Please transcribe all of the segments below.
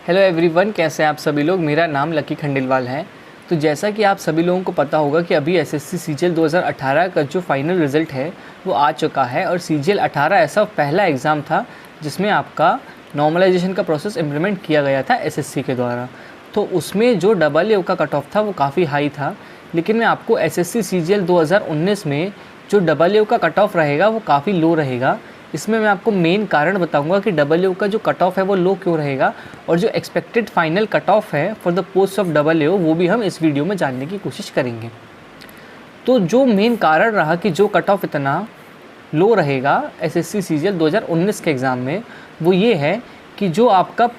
Hello everyone, कैसे हैं आप सभी लोग। मेरा नाम लकी खंडेलवाल है। तो जैसा कि आप सभी लोगों को पता होगा कि अभी एसएससी सीजीएल 2018 का जो फाइनल रिज़ल्ट है वो आ चुका है। और सीजीएल 18 ऐसा पहला एग्ज़ाम था जिसमें आपका नॉर्मलाइजेशन का प्रोसेस इम्प्लीमेंट किया गया था एसएससी के द्वारा। तो उसमें जो AA का कट ऑफ था वो काफ़ी हाई था, लेकिन मैं आपको एसएससी सीजीएल 2019 में जो AA का कट ऑफ रहेगा वो काफ़ी लो रहेगा। इसमें मैं आपको मेन कारण बताऊंगा कि AA का जो कट ऑफ है वो लो क्यों रहेगा, और जो एक्सपेक्टेड फाइनल कट ऑफ है for the post of AA वो भी हम इस वीडियो में जानने की कोशिश करेंगे। तो जो मेन कारण रहा कि जो कट ऑफ इतना लो रहेगा एसएससी सीजीएल 2019 के एग्ज़ाम में, वो ये है कि जो आपका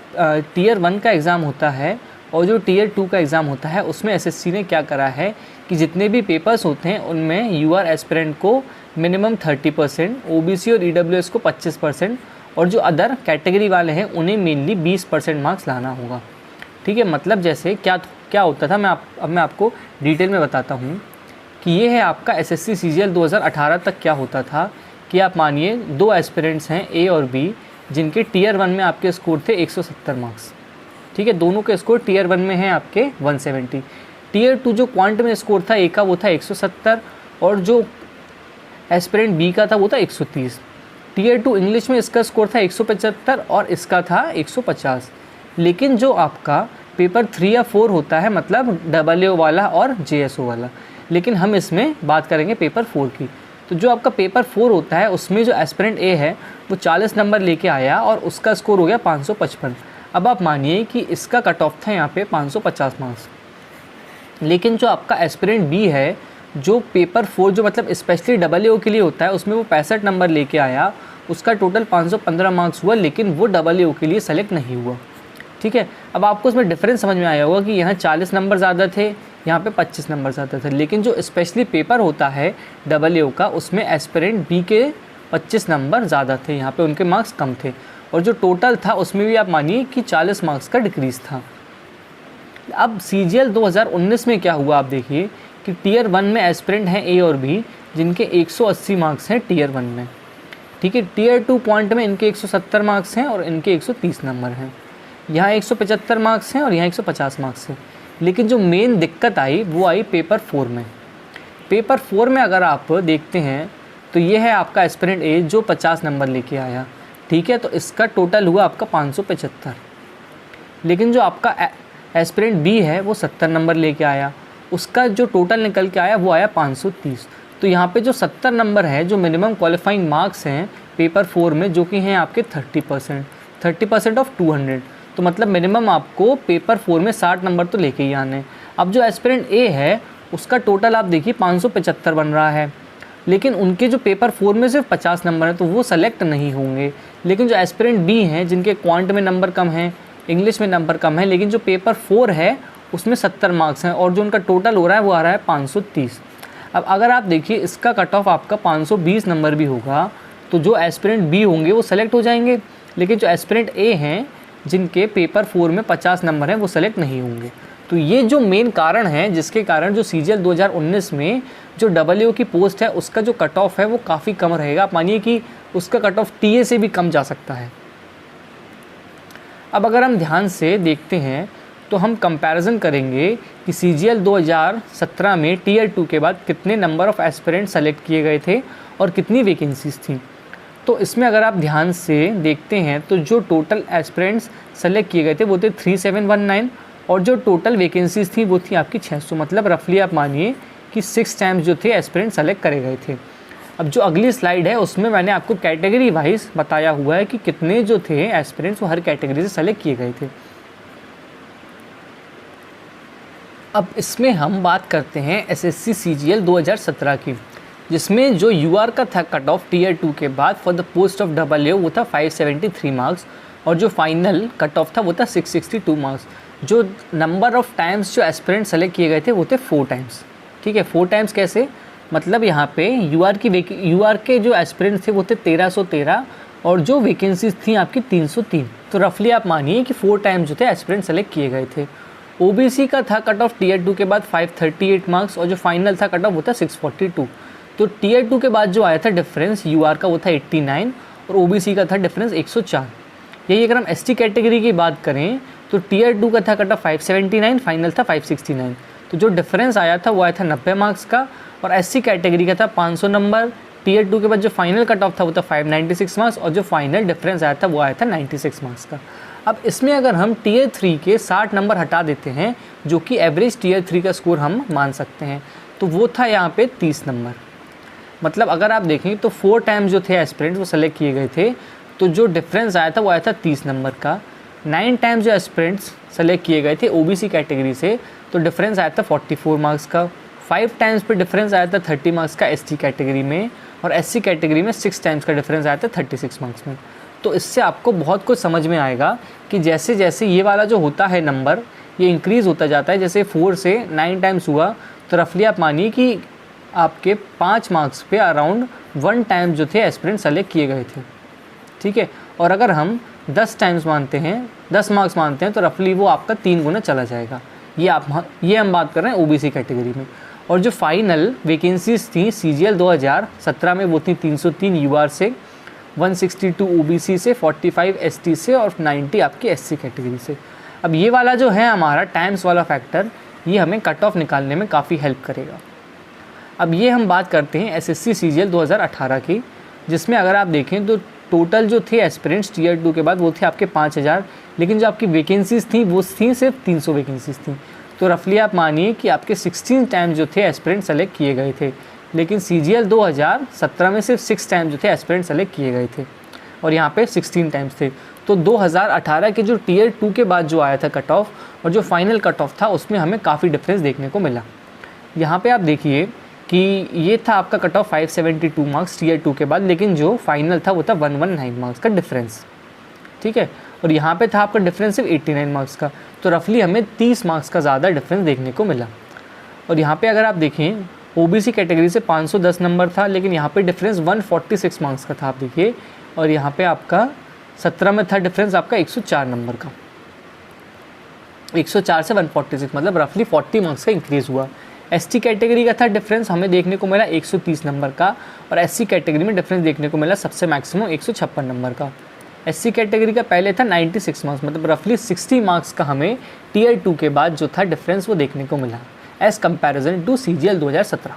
टीयर 1 का एग्ज़ाम होता है और जो टीयर 2 का एग्ज़ाम होता है उसमें एसएससी ने क्या करा है कि जितने भी पेपर्स होते हैं उनमें यूआर एस्पिरेंट को मिनिमम 30%, ओबीसी और ईडब्ल्यूएस को 25% और जो अदर कैटेगरी वाले हैं उन्हें मेनली 20% मार्क्स लाना होगा। ठीक है, मतलब जैसे क्या होता था, मैं आपको डिटेल में बताता हूँ कि ये है आपका एसएससी सीजीएल 2018 तक क्या होता था कि आप मानिए दो एस्पिरेंट्स हैं ए और बी, जिनके टीयर 1 में आपके स्कोर थे 170 मार्क्स। ठीक है, दोनों के स्कोर टीयर 1 में हैं आपके 170। टीयर 2 जो क्वांट में स्कोर था ए का वो था 170 और जो एस्पिरेंट बी का था वो था 130। टीयर 2 इंग्लिश में इसका स्कोर था 175 और इसका था 150। लेकिन जो आपका पेपर 3 या 4 होता है, मतलब AA वाला और JSO वाला, लेकिन हम इसमें बात करेंगे पेपर 4 की। तो जो आपका पेपर 4 होता है उसमें जो एस्पिरेंट ए है वो 40 नंबर लेके आया और उसका स्कोर हो गया 555। अब आप मानिए कि इसका कट ऑफ था यहाँ पे 550 मार्क्स, लेकिन जो आपका एस्पिरेंट बी है जो पेपर 4 जो मतलब स्पेशली AA के लिए होता है उसमें वो 65 नंबर लेके आया, उसका टोटल 515 मार्क्स हुआ, लेकिन वो AA के लिए सेलेक्ट नहीं हुआ। ठीक है, अब आपको इसमें डिफरेंस समझ में आया होगा कि यहाँ 40 नंबर ज़्यादा थे, यहाँ पे 25 नंबर ज़्यादा थे, लेकिन जो स्पेशली पेपर होता है AA का उसमें एस्पिरेंट बी के 25 नंबर ज़्यादा थे, यहाँ पे उनके मार्क्स कम थे, और जो टोटल था उसमें भी आप मानिए कि 40 मार्क्स का डिक्रीज़ था। अब सीजीएल 2019 में क्या हुआ, आप देखिए कि टीयर 1 में एस्पिरेंट हैं ए और बी जिनके 180 मार्क्स हैं टीयर 1 में। ठीक है, टीयर 2 पॉइंट में इनके 170 मार्क्स हैं और इनके 130 नंबर हैं। यहाँ 175 मार्क्स हैं और यहाँ 150 मार्क्स हैं। लेकिन जो मेन दिक्कत आई वो आई पेपर 4 में। पेपर 4 में अगर आप देखते हैं तो ये है आपका एस्पिरेंट ए जो 50 नंबर लेके आया। ठीक है, तो इसका टोटल हुआ आपका 575। लेकिन जो आपका एस्पिरेंट बी है वो 70 नंबर लेके आया, उसका जो टोटल निकल के आया वो आया 530। तो यहाँ पे जो 70 नंबर है जो मिनिमम क्वालिफाइंग मार्क्स हैं पेपर 4 में, जो कि हैं आपके 30% ऑफ 200, तो मतलब मिनिमम आपको पेपर 4 में 60 नंबर तो लेके ही आने। अब जो एस्पिरेंट ए है उसका टोटल आप देखिए 575 बन रहा है, लेकिन उनके जो पेपर 4 में सिर्फ 50 नंबर है तो वो सेलेक्ट नहीं होंगे। लेकिन जो एस्पिरेंट बी हैं जिनके क्वांट में नंबर कम हैं, इंग्लिश में नंबर कम है, लेकिन जो पेपर 4 है उसमें 70 मार्क्स हैं और जो उनका टोटल हो रहा है वो आ रहा है 530। अब अगर आप देखिए इसका कट ऑफ आपका 520 नंबर भी होगा तो जो एस्पिरेंट बी होंगे वो सेलेक्ट हो जाएंगे, लेकिन जो एस्पिरेंट ए हैं जिनके पेपर 4 में 50 नंबर हैं वो सेलेक्ट नहीं होंगे। तो ये जो मेन कारण है जिसके कारण जो सीजीएल 2019 में जो AA की पोस्ट है उसका जो कट ऑफ है वो काफ़ी कम रहेगा। आप मानिए कि उसका कट ऑफ टीए से भी कम जा सकता है। अब अगर हम ध्यान से देखते हैं तो हम कंपैरिजन करेंगे कि सीजीएल 2017 में टीयर 2 के बाद कितने नंबर ऑफ़ एस्पिरेंट सेलेक्ट किए गए थे और कितनी वैकेंसीज थी। तो इसमें अगर आप ध्यान से देखते हैं तो जो टोटल एस्पिरेंट्स सेलेक्ट किए गए थे वो थे 3719 और जो टोटल वैकेंसीज थी वो थी आपकी 600, मतलब रफली आप मानिए कि 6 टाइम्स जो थे एस्पिरेंट सेलेक्ट करे गए थे। अब जो अगली स्लाइड है उसमें मैंने आपको कैटेगरी वाइज बताया हुआ है कि कितने जो थे एस्पिरेंट्स वो हर कैटेगरी से सेलेक्ट किए गए थे। अब इसमें हम बात करते हैं एसएससी सीजीएल 2017 की, जिसमें जो यूआर का था कट ऑफ टीयर 2 के बाद for the post of AA वो था 573 मार्क्स और जो फाइनल कट ऑफ था वो था 662 मार्क्स। जो नंबर ऑफ़ टाइम्स जो एस्पिरेंट सेलेक्ट किए गए थे वो थे 4 टाइम्स। ठीक है, 4 टाइम्स कैसे, मतलब यहाँ पे यूआर के जो एस्पिरेंट्स थे वो थे 1313 और जो वैकेंसीज थी आपकी 303। तो रफली आप मानिए कि 4 टाइम्स जो थे एस्पिरेंट सेलेक्ट किए गए थे। ओबीसी का था कट ऑफ टीयर 2 के बाद 538 मार्क्स और जो फाइनल था कट ऑफ वो था 642। तो टीयर 2 के बाद जो आया था डिफरेंस यूआर का वो था 89 और ओबीसी का था डिफरेंस 104। यही अगर हम एसटी कैटेगरी की बात करें तो टीयर 2 का था कट ऑफ 579, फाइनल था 569। तो जो डिफरेंस आया था वो आया था 90 मार्क्स का, और एससी कैटेगरी का था 500 नंबर। टीयर 2 के बाद जो फाइनल कट ऑफ था वो था 596 मार्क्स, और जो फाइनल डिफरेंस आया था वो आया था 96 मार्क्स का। अब इसमें अगर हम टीयर 3 के 60 नंबर हटा देते हैं, जो कि एवरेज टीयर 3 का स्कोर हम मान सकते हैं, तो वो था यहाँ पे 30 नंबर। मतलब अगर आप देखें तो 4 टाइम्स जो थे एस्पिरेंट्स वो सेलेक्ट किए गए थे, तो जो डिफरेंस आया था वो आया था 30 नंबर का। 9 टाइम्स जो एस्पिरेंट्स सेलेक्ट किए गए थे ओबीसी कैटेगरी से, तो डिफरेंस आया था 44 मार्क्स का। 5 टाइम्स पे डिफरेंस आया था 30 मार्क्स का एसटी कैटेगरी में, और एससी कैटेगरी में 6 टाइम्स का डिफरेंस आया था 36 मार्क्स में। तो इससे आपको बहुत कुछ समझ में आएगा कि जैसे जैसे ये वाला जो होता है नंबर, ये इंक्रीज़ होता जाता है। जैसे 4 से 9 टाइम्स हुआ, तो रफली आप मानिए कि आपके 5 मार्क्स पे अराउंड 1 टाइम जो थे एस्पिरेंट सेलेक्ट किए गए थे, ठीक है। और अगर हम 10 टाइम्स मानते हैं, 10 मार्क्स मानते हैं, तो रफली वो आपका 3 गुना चला जाएगा। ये हम बात कर रहे हैं ओबीसी कैटेगरी में। और जो फाइनल वैकेंसीज थी सीजीएल 2017 में, वो थी 303 यूआर से, 162 ओबीसी से, 45 एसटी से, और 90 आपकी एससी कैटेगरी से। अब ये वाला जो है हमारा टाइम्स वाला फैक्टर, ये हमें कट ऑफ निकालने में काफ़ी हेल्प करेगा। अब ये हम बात करते हैं एसएससी सीजीएल 2018 की, जिसमें अगर आप देखें तो टोटल जो थे एस्पिरेंट्स टीयर 2 के बाद वो थे आपके 5000, लेकिन जो आपकी वैकेंसीज़ थी वो थी सिर्फ 300 वैकेंसीज़ थी। तो रफली आप मानिए कि आपके 16 टाइम जो थे एस्पिरेंट सेलेक्ट किए गए थे, लेकिन सीजीएल 2017 में सिर्फ 6 टाइम जो थे एस्पिरेंट सेलेक्ट किए गए थे, और यहाँ पे 16 टाइम्स थे। तो 2018 के जो टीयर 2 के बाद जो आया था कट ऑफ, और जो फाइनल कट ऑफ था, उसमें हमें काफ़ी डिफरेंस देखने को मिला। यहाँ पे आप देखिए कि ये था आपका कट ऑफ 572 मार्क्स टीयर 2 के बाद, लेकिन जो फाइनल था वो था 119 मार्क्स का डिफरेंस, ठीक है। और यहाँ पे था आपका डिफरेंस सिर्फ 89 मार्क्स का, तो रफली हमें 30 मार्क्स का ज़्यादा डिफरेंस देखने को मिला। और यहाँ पे अगर आप देखें ओबीसी कैटेगरी से 510 नंबर था, लेकिन यहाँ पे डिफरेंस 146 मार्क्स का था, आप देखिए। और यहाँ पे आपका 17 में था डिफरेंस आपका 104 नंबर का, 104 से 146, मतलब रफली 40 मार्क्स का इंक्रीज़ हुआ। एसटी कैटेगरी का था डिफरेंस हमें देखने को मिला 130 नंबर का, और एससी कैटेगरी में डिफरेंस देखने को मिला सबसे मैक्सिमम 156 नंबर का। एससी कैटेगरी का पहले था 96 मार्क्स, मतलब रफली 60 मार्क्स का हमें टीयर 2 के बाद जो था डिफरेंस वो देखने को मिला एज़ कंपैरिजन टू सीजीएल 2017।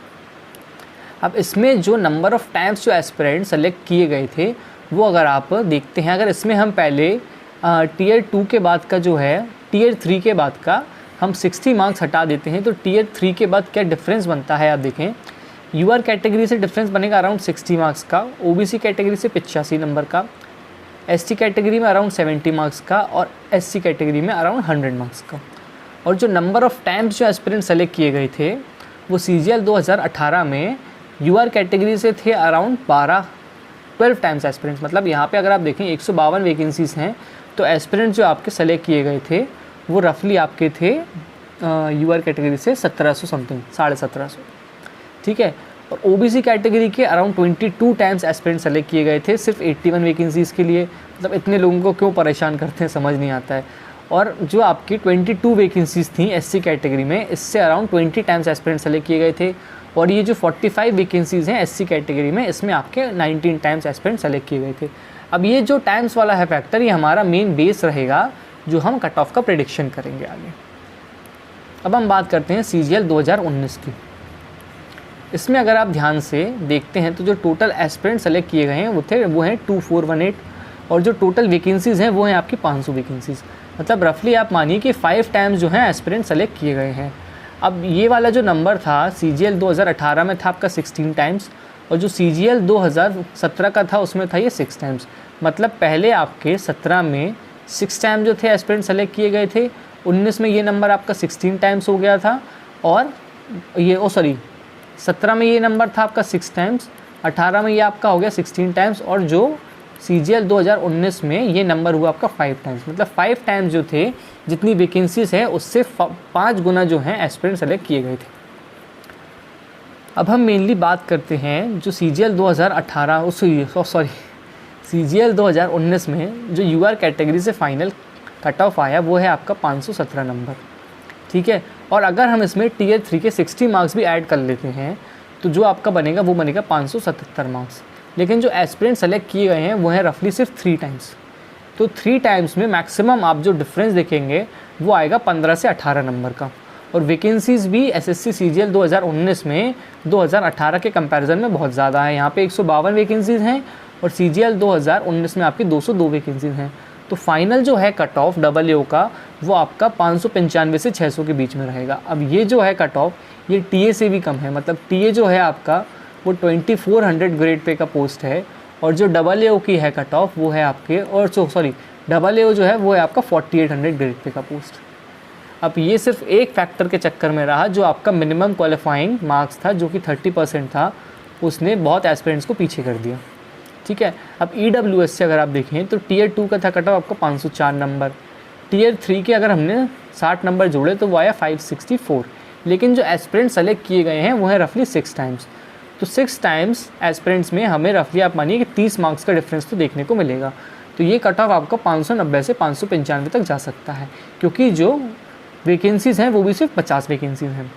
अब इसमें जो नंबर ऑफ़ टाइम्स जो एस्पिरेंट सेलेक्ट किए गए थे वो अगर आप देखते हैं, अगर इसमें हम पहले टीयर 2 के बाद का जो है टीयर 3 के बाद का हम 60 मार्क्स हटा देते हैं, तो टीयर 3 के बाद क्या डिफरेंस बनता है आप देखें। यूआर कैटेगरी से डिफरेंस बनेगा अराउंड 60 मार्क्स का, ओबीसी कैटेगरी से 85 नंबर का, एसटी कैटेगरी में अराउंड 70 मार्क्स का, और एससी कैटेगरी में अराउंड 100 मार्क्स का। और जो नंबर ऑफ़ टाइम्स जो एस्पिरेंट सेलेक्ट किए गए थे वो सीजीएल 2018 में यूआर कैटेगरी से थे अराउंड 12 टाइम्स एस्पिरेंट्स। मतलब यहाँ पे अगर आप देखें 152 वैकेंसीज़ हैं, तो एस्पिरेंट जो आपके सेलेक्ट किए गए थे वो रफली आपके थे यूआर कैटेगरी से 1700 समथिंग, 1750, ठीक है। और ओबीसी कैटेगरी के अराउंड 22 टाइम्स एस्पिरेंट सेलेक्ट किए गए थे सिर्फ 81 वैकेंसीज़ के लिए। मतलब इतने लोगों को क्यों परेशान करते हैं समझ नहीं आता है। और जो आपकी 22 वैकेंसीज़ थी एससी कैटेगरी में, इससे अराउंड 20 टाइम्स एस्पिरेंट सेलेक्ट किए गए थे। और ये जो 45 वैकेंसीज़ हैं एससी कैटेगरी में, इसमें आपके 19 टाइम्स एस्पिरेंट सेलेक्ट किए गए थे। अब ये जो टाइम्स वाला है फैक्टर, ये हमारा मेन बेस रहेगा जो हम कट ऑफ का प्रेडिक्शन करेंगे आगे। अब हम बात करते हैं सीजीएल 2019 की। इसमें अगर आप ध्यान से देखते हैं तो जो टोटल एस्पिरेंट सेलेक्ट किए गए हैं वो हैं 2418, और जो टोटल वैकेंसीज़ हैं वो हैं आपकी 500 वैकेंसीज़। मतलब रफली आप मानिए कि 5 टाइम्स जो हैं एस्पिरेंट सेलेक्ट किए गए हैं। अब ये वाला जो नंबर था सीजीएल 2018 में था आपका 16 टाइम्स, और जो सीजीएल 2017 का था उसमें था ये 6 टाइम्स। मतलब पहले आपके 17 में 6 टाइम जो थे एस्पिरेंट सेलेक्ट किए गए थे, 19 में ये नंबर आपका 16 टाइम्स हो गया था, और ये 17 में ये नंबर था आपका 6 टाइम्स, 18 में ये आपका हो गया 16 टाइम्स, और जो सीजीएल 2019 में ये नंबर हुआ आपका 5 टाइम्स। मतलब 5 टाइम्स जो थे, जितनी वैकेंसीज़ है उससे 5 गुना जो हैं एस्पिरेंट सेलेक्ट किए गए थे। अब हम मेनली बात करते हैं जो सीजीएल 2019 में जो यूआर कैटेगरी से फाइनल कट ऑफ आया वो है आपका 517 नंबर, ठीक है। और अगर हम इसमें टीयर 3 के 60 मार्क्स भी ऐड कर लेते हैं तो जो आपका बनेगा वो बनेगा 577 मार्क्स। लेकिन जो एस्पिरेंट सेलेक्ट किए गए हैं वो हैं रफली सिर्फ 3 टाइम्स। तो 3 टाइम्स में मैक्सिमम आप जो डिफरेंस देखेंगे वो आएगा 15 से 18 नंबर का। और वैकेंसीज़ भी एसएससी सीजीएल 2019 में 2018 के कंपैरिजन में बहुत ज़्यादा है। यहाँ पे 152 वैकेंसीज़ हैं और सीजीएल 2019 में आपकी 202 वैकेंसीज़ हैं। तो फाइनल जो है कट ऑफ AA का वो आपका 595 से 600 के बीच में रहेगा। अब ये जो है कट ऑफ ये टीए से भी कम है, मतलब टीए जो है आपका वो 2400 ग्रेड पे का पोस्ट है और जो AA की है कट ऑफ वो है आपके AA जो है वो है आपका 4800 ग्रेड पे का पोस्ट। अब ये सिर्फ एक फैक्टर के चक्कर में रहा, जो आपका मिनिमम क्वालिफाइंग मार्क्स था जो कि 30% था, उसने बहुत एस्पिरेंट्स को पीछे कर दिया। ठीक है। अब EWS से अगर आप देखें तो टियर 2 का था कट ऑफ आपका 504 नंबर, टियर 3 के अगर हमने 60 नंबर जोड़े तो वो आया 564, लेकिन जो एस्पिरेंट सेलेक्ट किए गए हैं वो है रफली 6 टाइम्स। तो 6 टाइम्स एस्पिरेंट्स में हमें रफली आप मानिए कि 30 मार्क्स का डिफरेंस तो देखने को मिलेगा। तो ये कट ऑफ आपका 590 से 595 तक जा सकता है, क्योंकि जो वैकेंसीज़ हैं वो भी सिर्फ 50 वैकेंसीज़ हैं।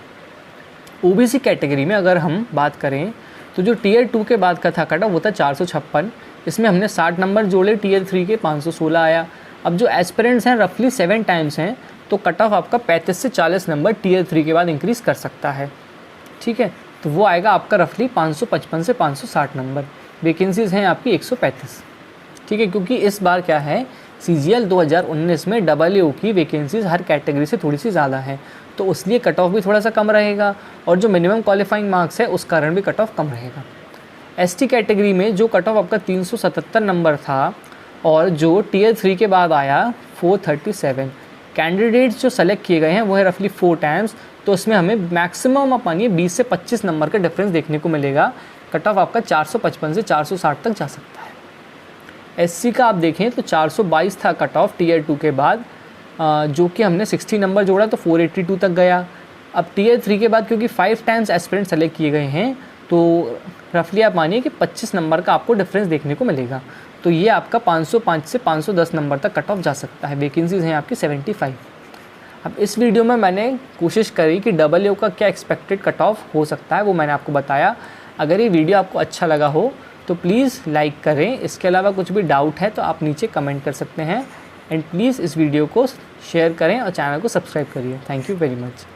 OBC कैटेगरी में अगर हम बात करें तो जो टियर 2 के बाद का था कट ऑफ वो था 456, इसमें हमने 60 नंबर जोड़े, टियर 3 के 516 आया। अब जो एस्पिरेंट्स हैं रफली 7 टाइम्स हैं, तो कट ऑफ आपका 35 से 40 नंबर टियर 3 के बाद इंक्रीज़ कर सकता है। ठीक है, तो वो आएगा आपका रफली 555 से 560 नंबर। वैकेंसीज़ हैं आपकी 135। ठीक है, क्योंकि इस बार क्या है, CGL 2019 में AA की वैकेंसीज़ हर कैटेगरी से थोड़ी सी ज़्यादा है, तो इसलिए कट ऑफ भी थोड़ा सा कम रहेगा और जो मिनिमम क्वालिफाइंग मार्क्स है उस कारण भी कट ऑफ कम रहेगा। ST कैटेगरी में जो कट ऑफ आपका 377 नंबर था और जो टियर 3 के बाद आया 437, कैंडिडेट्स जो सेलेक्ट किए गए हैं वो है रफली 4 टाइम्स, तो उसमें हमें मैक्सिमम आप मानिए 20 से 25 नंबर का डिफरेंस देखने को मिलेगा। कट ऑफ आपका 455 से 460 तक जा सकता है। SC का आप देखें तो 422 था कट ऑफ टियर 2 के बाद, जो कि हमने 60 नंबर जोड़ा तो 482 तक गया। अब टियर 3 के बाद क्योंकि 5 टाइम्स एस्पिरेंट सेलेक्ट किए गए हैं, तो रफली आप मानिए कि 25 नंबर का आपको डिफरेंस देखने को मिलेगा। तो ये आपका 505 से 510 नंबर तक कट ऑफ जा सकता है। वैकेंसीज़ हैं आपकी 75। अब इस वीडियो में मैंने कोशिश करी कि AA का क्या एक्सपेक्टेड कट ऑफ हो सकता है वो मैंने आपको बताया। अगर ये वीडियो आपको अच्छा लगा हो तो प्लीज़ लाइक करें। इसके अलावा कुछ भी डाउट है तो आप नीचे कमेंट कर सकते हैं, एंड प्लीज़ इस वीडियो को शेयर करें और चैनल को सब्सक्राइब करिए। Thank you very much.